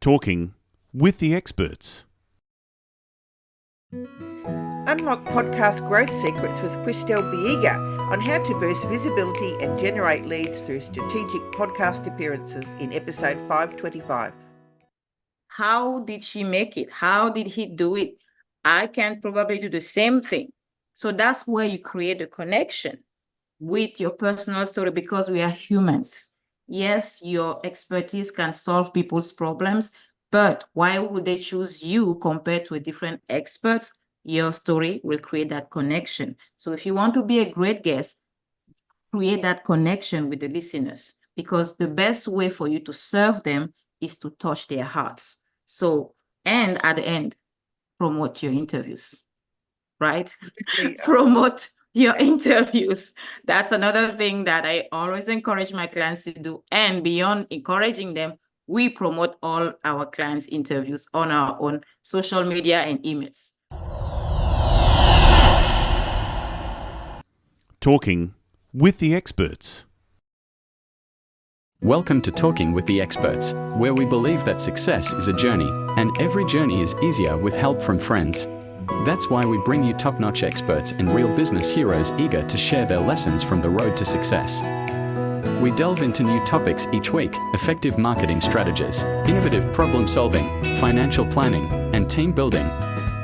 Talking with the experts. Unlock podcast growth secrets with Christelle Biiga on how to boost visibility and generate leads through strategic podcast appearances in episode 525. How did she make it? How did he do it? I can probably do the same thing. So that's where you create a connection with your personal story, because we are humans. Yes, your expertise can solve people's problems, but why would they choose you compared to a different expert? Your story will create that connection. So if you want to be a great guest, create that connection with the listeners, because the best way for you to serve them is to touch their hearts. So, and at the end, promote your interviews, right? Promote your interviews. That's another thing that I always encourage my clients to do. And beyond encouraging them, we promote all our clients' interviews on our own social media and emails. Talking with the experts. Welcome to Talking with the Experts, where we believe that success is a journey, and every journey is easier with help from friends. That's why we bring you top-notch experts and real business heroes eager to share their lessons from the road to success. We delve into new topics each week: effective marketing strategies, innovative problem-solving, financial planning, and team building.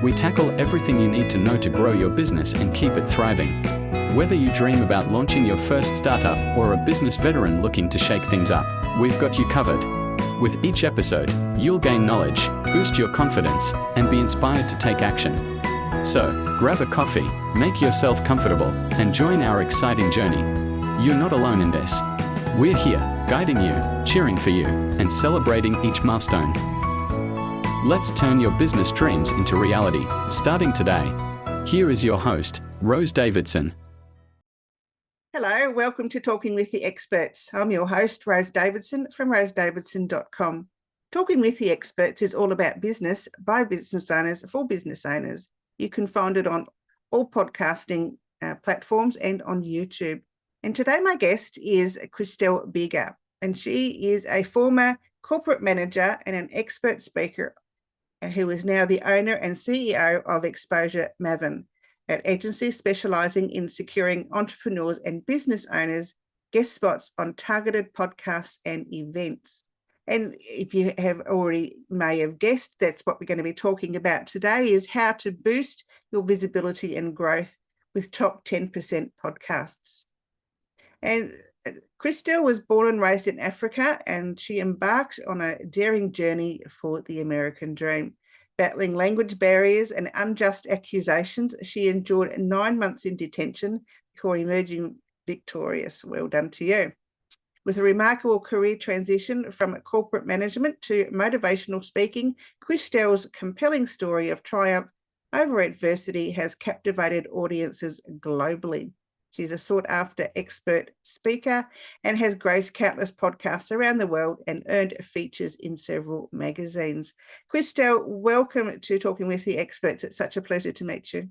We tackle everything you need to know to grow your business and keep it thriving. Whether you dream about launching your first startup or a business veteran looking to shake things up, we've got you covered. With each episode, you'll gain knowledge, boost your confidence, and be inspired to take action. So, grab a coffee, make yourself comfortable, and join our exciting journey. You're not alone in this. We're here, guiding you, cheering for you, and celebrating each milestone. Let's turn your business dreams into reality, starting today. Here is your host, Rose Davidson. Hello, welcome to Talking with the Experts. I'm your host, Rose Davidson from rosedavidson.com. Talking with the Experts is all about business by business owners for business owners. You can find it on all podcasting platforms and on YouTube. And today my guest is Christelle Biiga, and she is a former corporate manager and an expert speaker who is now the owner and CEO of Exposure Maven, an agency specialising in securing entrepreneurs and business owners guest spots on targeted podcasts and events. And if you have already may have guessed, that's what we're going to be talking about today, is how to boost your visibility and growth with top 10% podcasts. And Christelle was born and raised in Africa, and she embarked on a daring journey for the American dream. Battling language barriers and unjust accusations, she endured 9 months in detention before emerging victorious. Well done to you. With a remarkable career transition from corporate management to motivational speaking, Christelle's compelling story of triumph over adversity has captivated audiences globally. She's a sought-after expert speaker and has graced countless podcasts around the world and earned features in several magazines. Christelle, welcome to Talking with the Experts. It's such a pleasure to meet you.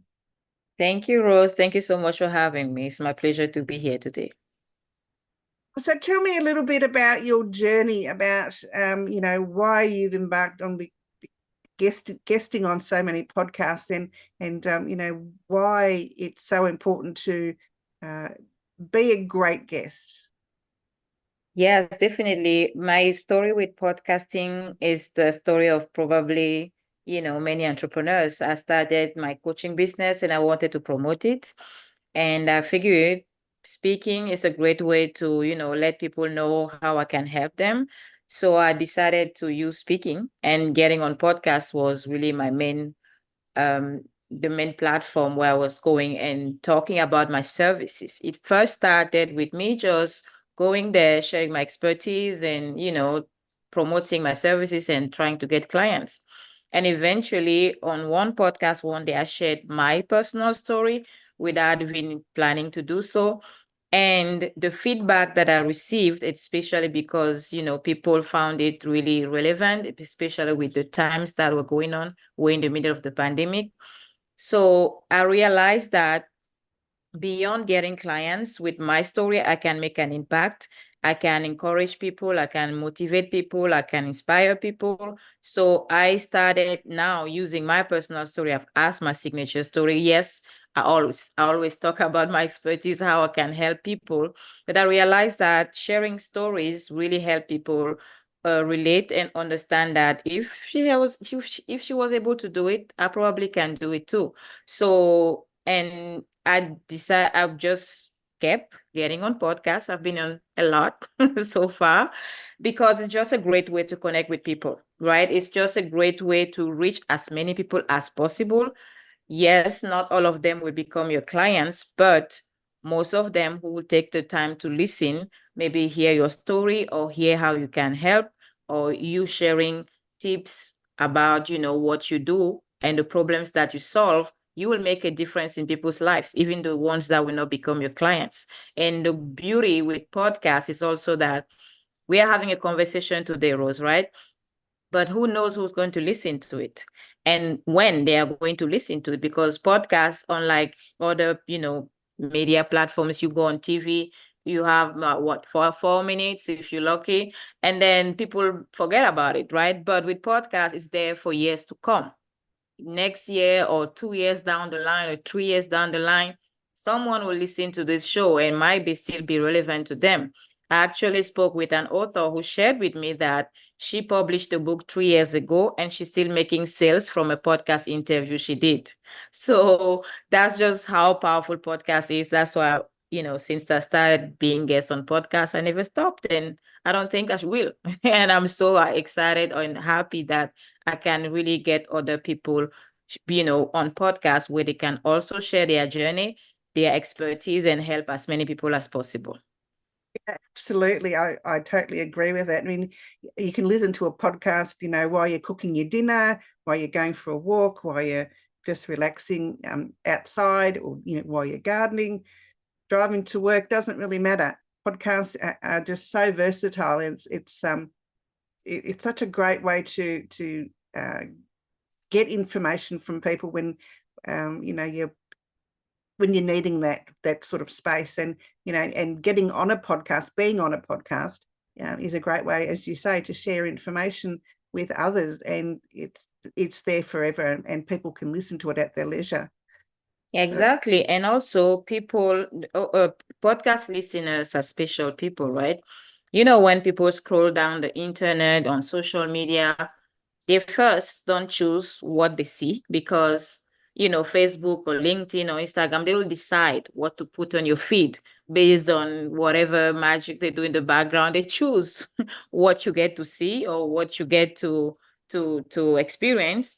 Thank you, Rose. Thank you so much for having me. It's my pleasure to be here today. So tell me a little bit about your journey, about, why you've embarked on guesting on so many podcasts and why it's so important to be a great guest. Yes, definitely. My story with podcasting is the story of probably, many entrepreneurs. I started my coaching business and I wanted to promote it. And I figured speaking is a great way to, let people know how I can help them. So I decided to use speaking, and getting on podcasts was really my the main platform where I was going and talking about my services. It first started with me just going there, sharing my expertise and, promoting my services and trying to get clients. And eventually on one podcast, one day I shared my personal story without even planning to do so. And the feedback that I received, especially because, people found it really relevant, especially with the times that were going on, we're in the middle of the pandemic. So I realized that beyond getting clients with my story, I can make an impact I can encourage people, I can motivate people, I can inspire people. So I started now using my personal story as my signature story. Yes, I always talk about my expertise, how I can help people. But I realized that sharing stories really help people relate and understand that if she was able to do it, I probably can do it too. So, and I've just kept getting on podcasts. I've been on a lot so far because it's just a great way to connect with people, right? It's just a great way to reach as many people as possible. Yes, not all of them will become your clients, but most of them who will take the time to listen, maybe hear your story or hear how you can help, or you sharing tips about, what you do and the problems that you solve, you will make a difference in people's lives, even the ones that will not become your clients. And the beauty with podcasts is also that we are having a conversation today, Rose, right? But who knows who's going to listen to it and when they are going to listen to it, because podcasts, unlike other, media platforms, you go on TV, you have for 4 minutes if you're lucky, and then people forget about it, right? But with podcasts, it's there for years to come. Next year or 2 years down the line or 3 years down the line, someone will listen to this show and might still be relevant to them. I actually spoke with an author who shared with me that she published a book 3 years ago and she's still making sales from a podcast interview she did. So that's just how powerful podcast is. That's why, since I started being guest on podcasts, I never stopped, and I don't think I will. And I'm so excited and happy that I can really get other people, on podcasts where they can also share their journey, their expertise, and help as many people as possible. Absolutely. I totally agree with that. I mean, you can listen to a podcast, while you're cooking your dinner, while you're going for a walk, while you're just relaxing outside, or, while you're gardening, driving to work, doesn't really matter. Podcasts are just so versatile. And it's such a great way to get information from people when, when you're needing that sort of space, and and getting on a podcast, being on a podcast, is a great way, as you say, to share information with others, and it's there forever, and people can listen to it at their leisure. Exactly. So, and also people, podcast listeners are special people, right? When people scroll down the internet on social media, they first don't choose what they see because, Facebook or LinkedIn or Instagram, they will decide what to put on your feed based on whatever magic they do in the background. They choose what you get to see or what you get to experience.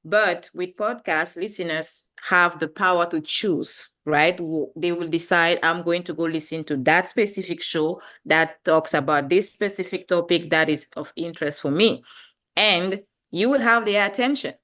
But with podcast, listeners have the power to choose, right? They will decide, I'm going to go listen to that specific show that talks about this specific topic that is of interest for me. And you will have their attention,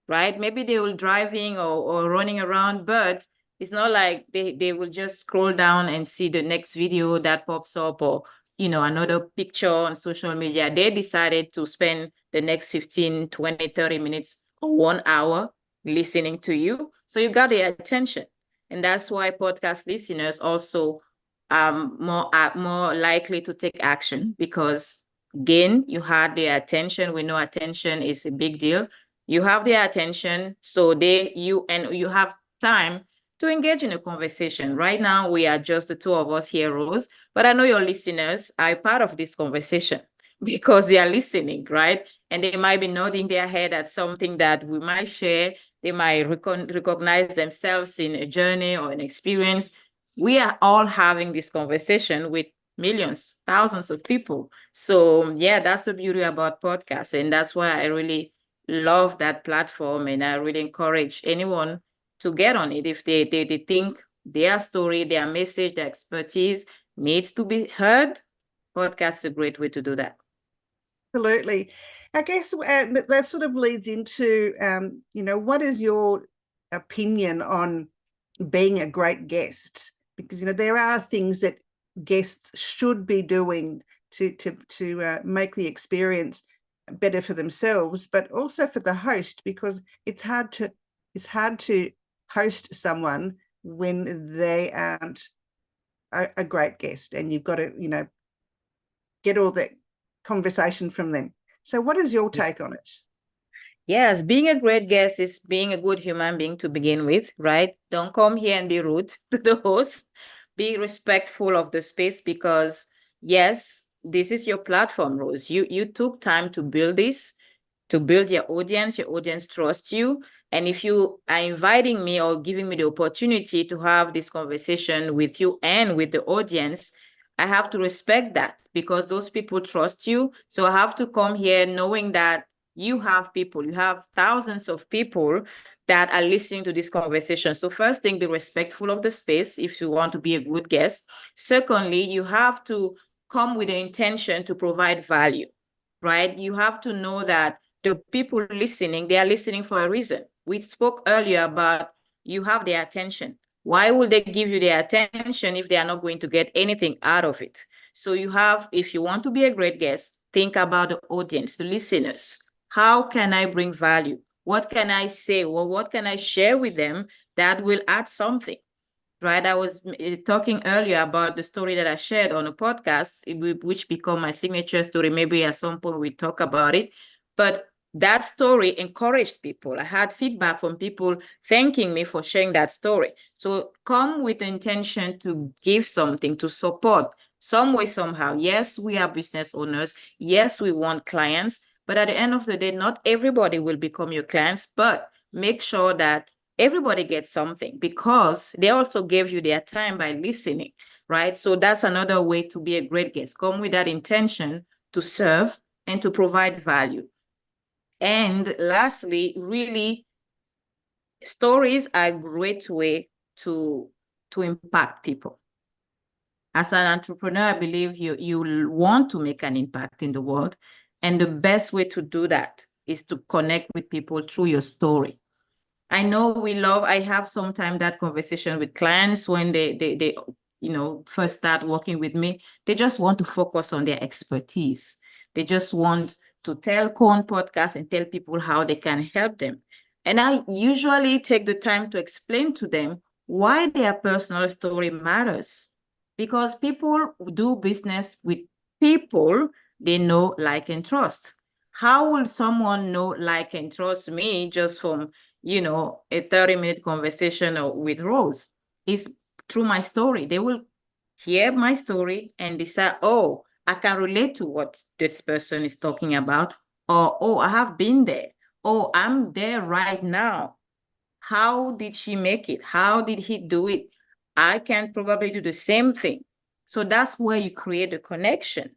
right? Maybe they will driving or running around, but it's not like they will just scroll down and see the next video that pops up, or, another picture on social media. They decided to spend the next 15, 20, 30 minutes or 1 hour listening to you. So you got their attention. And that's why podcast listeners also more likely to take action, because again, you had their attention. We know attention is a big deal. You have their attention, so you have time to engage in a conversation. Right now, we are just the two of us here, Rose, but I know your listeners are part of this conversation because they are listening, right? And they might be nodding their head at something that we might share. They might recognize themselves in a journey or an experience. We are all having this conversation with millions, thousands of people. So yeah, that's the beauty about podcasts. And that's why I really love that platform. And I really encourage anyone to get on it if they think their story, their message, their expertise needs to be heard. Podcast is a great way to do that. Absolutely. I guess that sort of leads into, what is your opinion on being a great guest? Because, there are things that guests should be doing to make the experience better for themselves, but also for the host, because it's hard to host someone when they aren't a great guest, and you've got to, get all that conversation from them. So what is your take on it? Yes, being a great guest is being a good human being to begin with, right? Don't come here and be rude to the host. Be respectful of the space because, yes, this is your platform, Rose. You took time to build this, to build your audience trusts you. And if you are inviting me or giving me the opportunity to have this conversation with you and with the audience, I have to respect that because those people trust you. So I have to come here knowing that you have thousands of people that are listening to this conversation. So first thing, be respectful of the space if you want to be a good guest. Secondly, you have to come with the intention to provide value, right? You have to know that the people listening, they are listening for a reason. We spoke earlier about you have their attention. Why would they give you their attention if they are not going to get anything out of it? So if you want to be a great guest, think about the audience, the listeners. How can I bring value? What can I say? Well, what can I share with them that will add something? Right? I was talking earlier about the story that I shared on a podcast, which become my signature story. Maybe at some point we talk about it. But that story encouraged people. I had feedback from people thanking me for sharing that story. So come with the intention to give something, to support some way, somehow. Yes, we are business owners. Yes, we want clients. But at the end of the day, not everybody will become your clients, but make sure that everybody gets something because they also gave you their time by listening, right? So that's another way to be a great guest. Come with that intention to serve and to provide value. And lastly, really, stories are a great way to impact people. As an entrepreneur, I believe you want to make an impact in the world. And the best way to do that is to connect with people through your story. I know I have sometimes that conversation with clients when they first start working with me. They just want to focus on their expertise. They just want to go on podcasts and tell people how they can help them. And I usually take the time to explain to them why their personal story matters. Because people do business with people they know, like, and trust. How will someone know, like, and trust me just from a 30-minute conversation with Rose? It's through my story. They will hear my story and decide, oh, I can relate to what this person is talking about, or, oh, I have been there. Oh, I'm there right now. How did she make it? How did he do it? I can probably do the same thing. So that's where you create a connection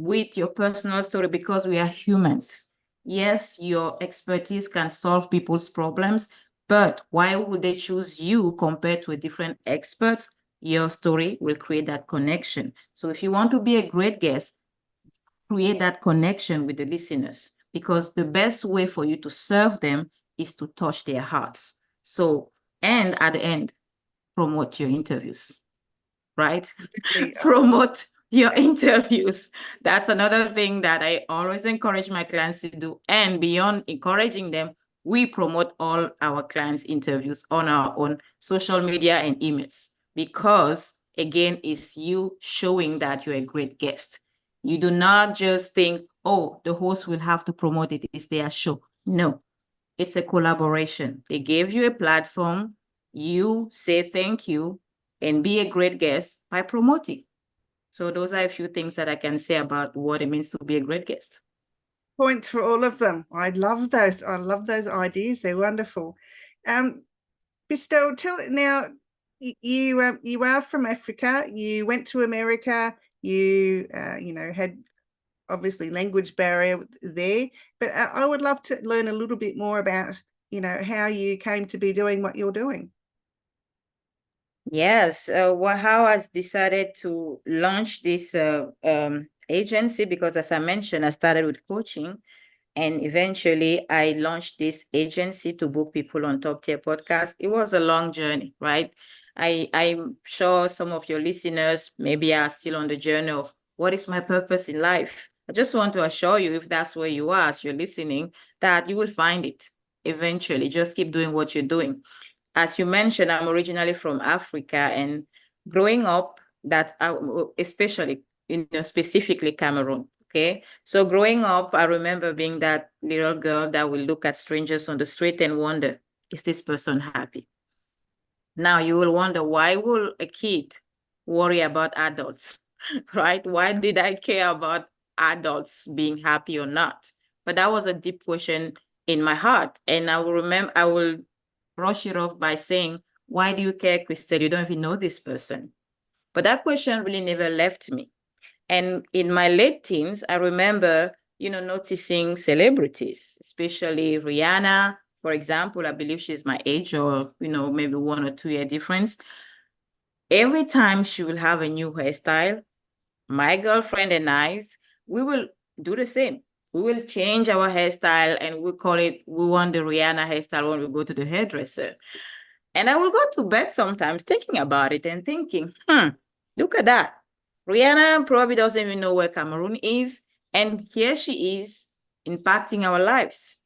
with your personal story because we are humans. Yes, your expertise can solve people's problems, but why would they choose you compared to a different expert? Your story will create that connection. So if you want to be a great guest, create that connection with the listeners because the best way for you to serve them is to touch their hearts. So, and at the end, promote your interviews, right? Promote your interviews. That's another thing that I always encourage my clients to do. And beyond encouraging them, we promote all our clients' interviews on our own social media and emails because, again, it's you showing that you're a great guest. You do not just think, oh, the host will have to promote it. It's their show. No, it's a collaboration. They gave you a platform. You say thank you and be a great guest by promoting. So those are a few things that I can say about what it means to be a great guest. Points for all of them. I love those. I love those ideas. They're wonderful. Christelle, now you are from Africa. You went to America. You had obviously language barrier there, but I would love to learn a little bit more about how you came to be doing what you're doing. Yes, how I decided to launch this agency because, as I mentioned, I started with coaching, and eventually I launched this agency to book people on top tier podcasts. It was a long journey, right? I'm sure some of your listeners maybe are still on the journey of what is my purpose in life. I just want to assure you, if that's where you are as you're listening, that you will find it eventually. Just keep doing what you're doing. As you mentioned, I'm originally from Africa, and growing up, especially specifically Cameroon. Okay. So growing up, I remember being that little girl that will look at strangers on the street and wonder, is this person happy? Now you will wonder, why will a kid worry about adults, right? Why did I care about adults being happy or not? But that was a deep question in my heart. And I will brush it off by saying, why do you care, Christelle? You don't even know this person. But that question really never left me. And in my late teens, I remember, noticing celebrities, especially Rihanna, for example. I believe she's my age, or, maybe 1 or 2 year difference. Every time she will have a new hairstyle, my girlfriend and I, we will do the same. We will change our hairstyle and we call it, we want the Rihanna hairstyle when we go to the hairdresser. And I will go to bed sometimes thinking about it and thinking, look at that. Rihanna probably doesn't even know where Cameroon is. And here she is impacting our lives.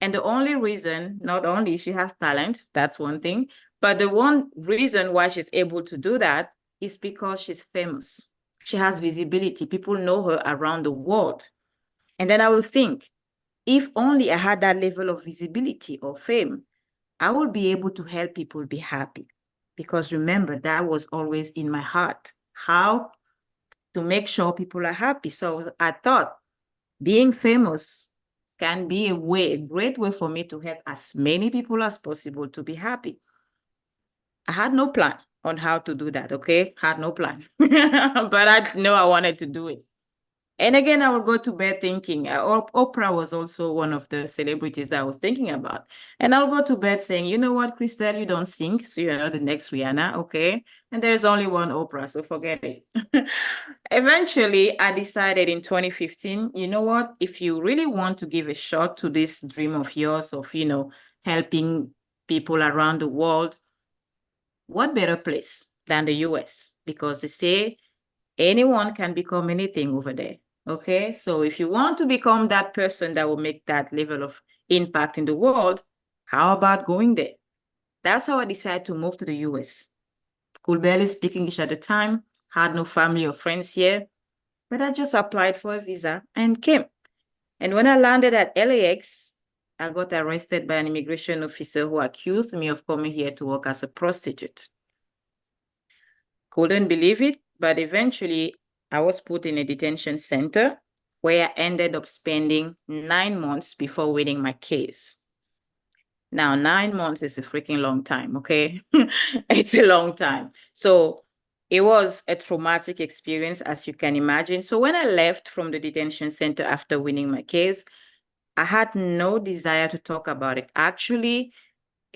And the only reason, not only she has talent, that's one thing, but the one reason why she's able to do that is because she's famous. She has visibility. People know her around the world. And then I will think, if only I had that level of visibility or fame, I will be able to help people be happy. Because remember, that was always in my heart, how to make sure people are happy. So I thought being famous can be a great way for me to help as many people as possible to be happy. I had no plan on how to do that, okay? Had no plan, but I know I wanted to do it. And again, I would go to bed thinking, Oprah was also one of the celebrities that I was thinking about. And I'll go to bed saying, you know what, Christelle, you don't sing, so you're not the next Rihanna, okay? And there's only one Oprah, so forget it. Eventually, I decided in 2015, you know what, if you really want to give a shot to this dream of yours of, helping people around the world, what better place than the US? Because they say anyone can become anything over there. Okay, so if you want to become that person that will make that level of impact in the world, how about going there? That's how I decided to move to the US. Could barely speak English at the time, had no family or friends here, but I just applied for a visa and came. And when I landed at LAX, I got arrested by an immigration officer who accused me of coming here to work as a prostitute. Couldn't believe it, but eventually I was put in a detention center where I ended up spending 9 months before winning my case. Now, 9 months is a freaking long time, okay? It's a long time. So it was a traumatic experience, as you can imagine. So when I left from the detention center after winning my case, I had no desire to talk about it. Actually,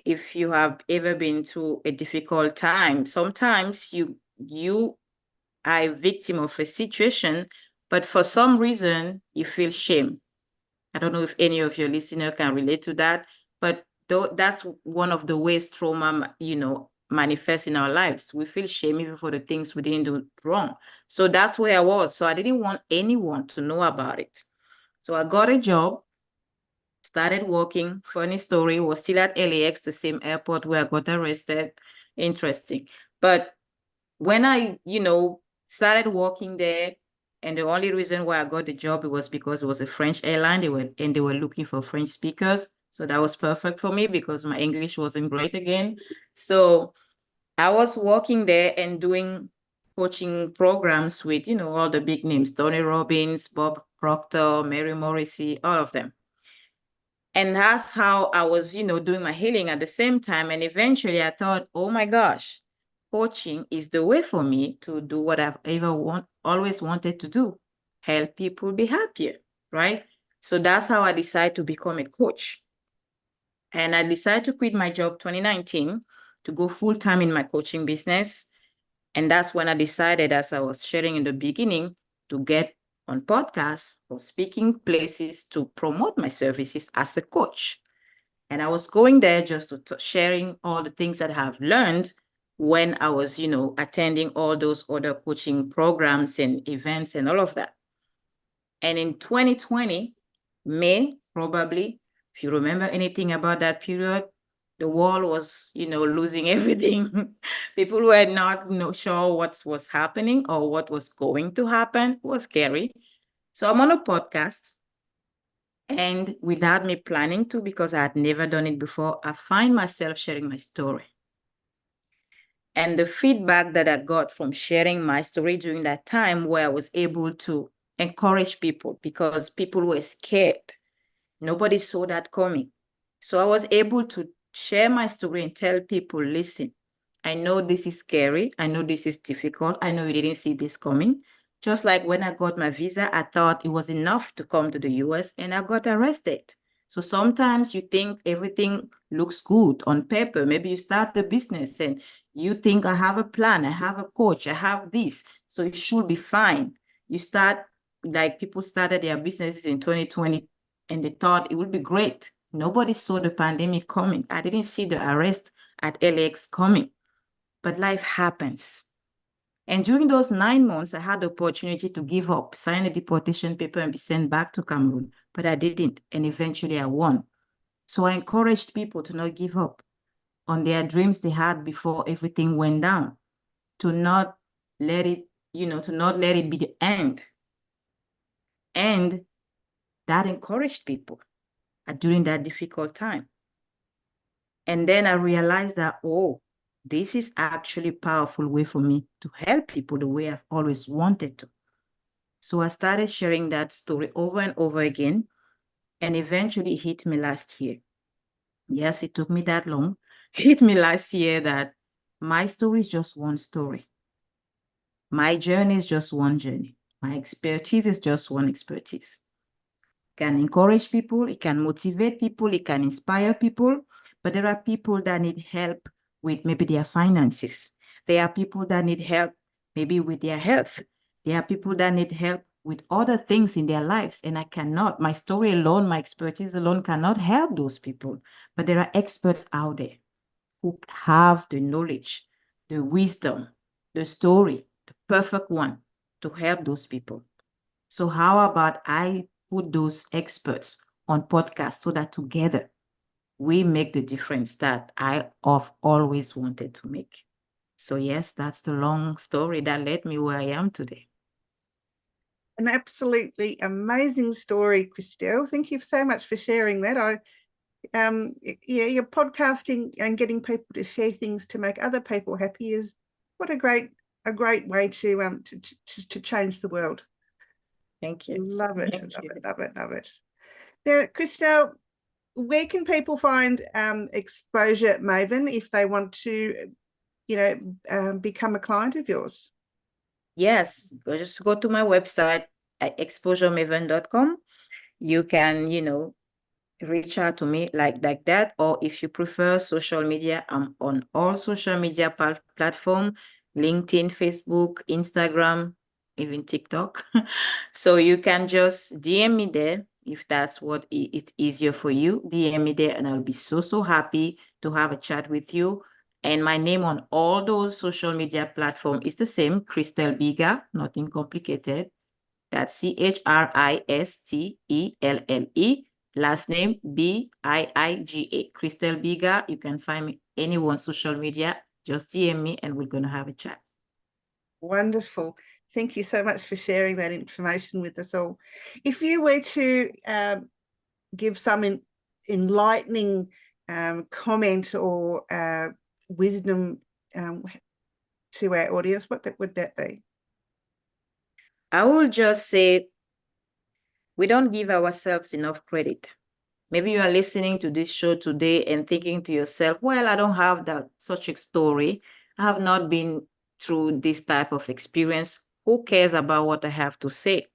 if you have ever been through a difficult time, sometimes you are a victim of a situation, but for some reason, you feel shame. I don't know if any of your listeners can relate to that, but that's one of the ways trauma, manifests in our lives. We feel shame even for the things we didn't do wrong. So that's where I was. So I didn't want anyone to know about it. So I got a job, started working. Funny story, was still at LAX, the same airport where I got arrested. Interesting. But when I, started working there, and the only reason why I got the job, it was because it was a French airline. They were looking for French speakers. So that was perfect for me because my English wasn't great again. So I was working there and doing coaching programs with, all the big names, Tony Robbins, Bob Proctor, Mary Morrissey, all of them. And that's how I was, doing my healing at the same time. And eventually I thought, oh my gosh, coaching is the way for me to do what I've always wanted to do, help people be happier, right? So that's how I decided to become a coach. And I decided to quit my job 2019 to go full-time in my coaching business. And that's when I decided, as I was sharing in the beginning, to get on podcasts or speaking places to promote my services as a coach. And I was going there just to sharing all the things that I have learned when I was, attending all those other coaching programs and events and all of that. And in 2020, May, probably, if you remember anything about that period, The world was, losing everything. People were not sure what was happening or what was going to happen. It was scary. So I'm on a podcast, and without me planning to, because I had never done it before, I find myself sharing my story. And the feedback that I got from sharing my story during that time, where I was able to encourage people, because people were scared. Nobody saw that coming. So I was able to share my story and tell people, listen, I know this is scary. I know this is difficult. I know you didn't see this coming. Just like when I got my visa, I thought it was enough to come to the US, and I got arrested. So sometimes you think everything looks good on paper. Maybe you start the business and you think, I have a plan, I have a coach, I have this, so it should be fine. You start, like people started their businesses in 2020 and they thought it would be great. Nobody saw the pandemic coming. I didn't see the arrest at LAX coming, but life happens. And during those 9 months, I had the opportunity to give up, sign a deportation paper, and be sent back to Cameroon, but I didn't. And eventually I won. So I encouraged people to not give up on their dreams they had before everything went down, to not let it, to not let it be the end. And that encouraged people during that difficult time. And then I realized that, this is actually a powerful way for me to help people the way I've always wanted to. So I started sharing that story over and over again, and eventually it hit me last year. Yes, it took me that long. It hit me last year that my story is just one story. My journey is just one journey. My expertise is just one expertise. It can encourage people, it can motivate people, it can inspire people, but there are people that need help with maybe their finances. There are people that need help maybe with their health. There are people that need help with other things in their lives, and my story alone, my expertise alone cannot help those people. But there are experts out there who have the knowledge, the wisdom, the story, the perfect one to help those people. So how about I put those experts on podcasts so that together we make the difference that I have always wanted to make. So yes, that's the long story that led me where I am today. An absolutely amazing story, Christelle. Thank you so much for sharing that. Your podcasting and getting people to share things to make other people happy is what a great way to change the world. Thank you. Love it. Love it. Now, Christelle, where can people find Exposure Maven if they want to, become a client of yours? Yes, just go to my website at exposuremaven.com. You can, reach out to me like that. Or if you prefer social media, I'm on all social media platforms, LinkedIn, Facebook, Instagram, even TikTok. So you can just DM me there if that's what it's easier for you. DM me there and I'll be so happy to have a chat with you. And my name on all those social media platforms is the same, Christelle Biiga, nothing complicated. That's CHRISTELLE. Last name BIIGA. Christelle Biiga. You can find me anywhere on social media. Just DM me and we're going to have a chat. Wonderful. Thank you so much for sharing that information with us all. If you were to give some enlightening comment or wisdom to our audience, what would that be? I will just say, we don't give ourselves enough credit. Maybe you are listening to this show today and thinking to yourself, well, I don't have such a story. I have not been through this type of experience. Who cares about what I have to say?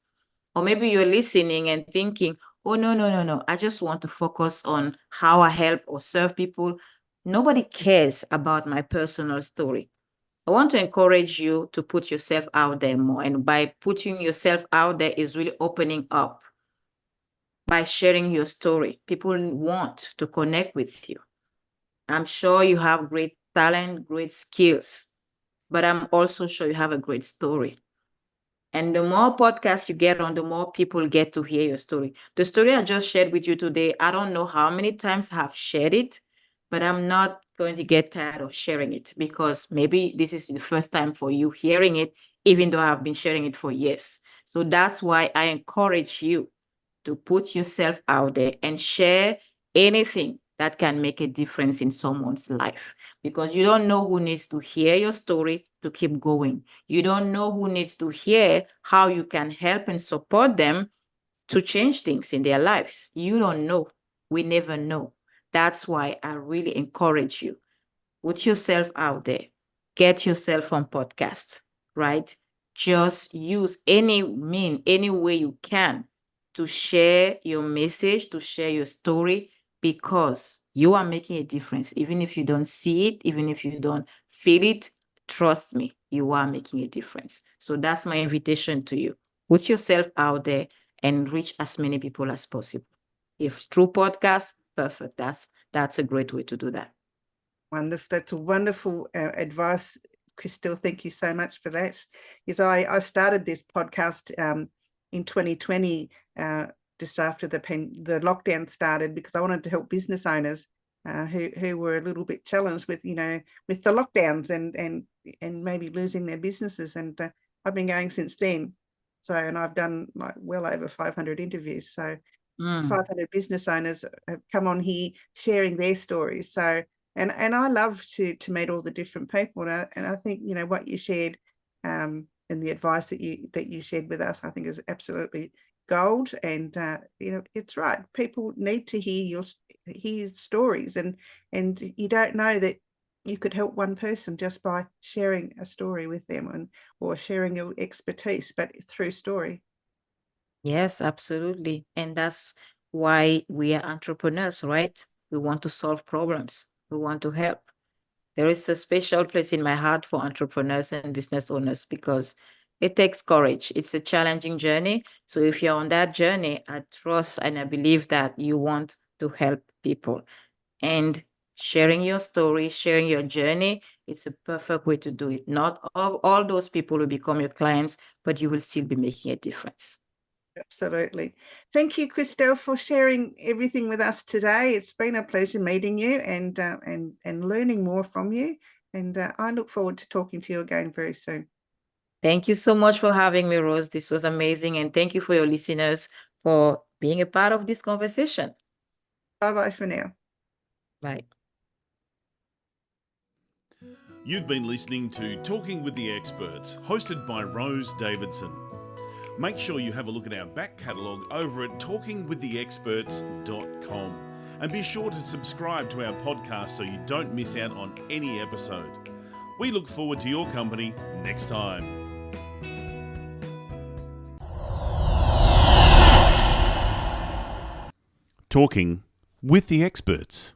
Or maybe you're listening and thinking, oh, no. I just want to focus on how I help or serve people. Nobody cares about my personal story. I want to encourage you to put yourself out there more. And by putting yourself out there is really opening up. By sharing your story, people want to connect with you. I'm sure you have great talent, great skills, but I'm also sure you have a great story. And the more podcasts you get on, the more people get to hear your story. The story I just shared with you today, I don't know how many times I have shared it, but I'm not going to get tired of sharing it, because maybe this is the first time for you hearing it, even though I've been sharing it for years. So that's why I encourage you to put yourself out there and share anything that can make a difference in someone's life, because you don't know who needs to hear your story to keep going. You don't know who needs to hear how you can help and support them to change things in their lives. You don't know. We never know. That's why I really encourage you. Put yourself out there. Get yourself on podcasts, right? Just use any way you can to share your message, to share your story, because you are making a difference. Even if you don't see it, even if you don't feel it, trust me, you are making a difference. So that's my invitation to you. Put yourself out there and reach as many people as possible. If through podcasts, perfect. That's a great way to do that. Wonderful. That's a wonderful advice, Christelle. Thank you so much for that. Yes, I started this podcast in 2020, just after the lockdown started, because I wanted to help business owners who were a little bit challenged with with the lockdowns and maybe losing their businesses. And I've been going since then. So, and I've done like well over 500 interviews. So 500 business owners have come on here sharing their stories. So, and I love to meet all the different people. And I think, what you shared and the advice that you shared with us, I think is absolutely gold. And, it's right. People need to hear stories, and you don't know that you could help one person just by sharing a story with them or sharing your expertise, but through story. Yes, absolutely. And that's why we are entrepreneurs, right? We want to solve problems. We want to help. There is a special place in my heart for entrepreneurs and business owners, because it takes courage. It's a challenging journey. So if you're on that journey, I trust and I believe that you want to help people. And sharing your story, sharing your journey, it's a perfect way to do it. Not all those people will become your clients, but you will still be making a difference. Absolutely. Thank you, Christelle, for sharing everything with us today. It's been a pleasure meeting you and learning more from you. And I look forward to talking to you again very soon. Thank you so much for having me, Rose. This was amazing. And thank you for your listeners for being a part of this conversation. Bye-bye for now. Bye. You've been listening to Talking with the Experts, hosted by Rose Davidson. Make sure you have a look at our back catalogue over at talkingwiththeexperts.com, and be sure to subscribe to our podcast so you don't miss out on any episode. We look forward to your company next time. Talking with the Experts.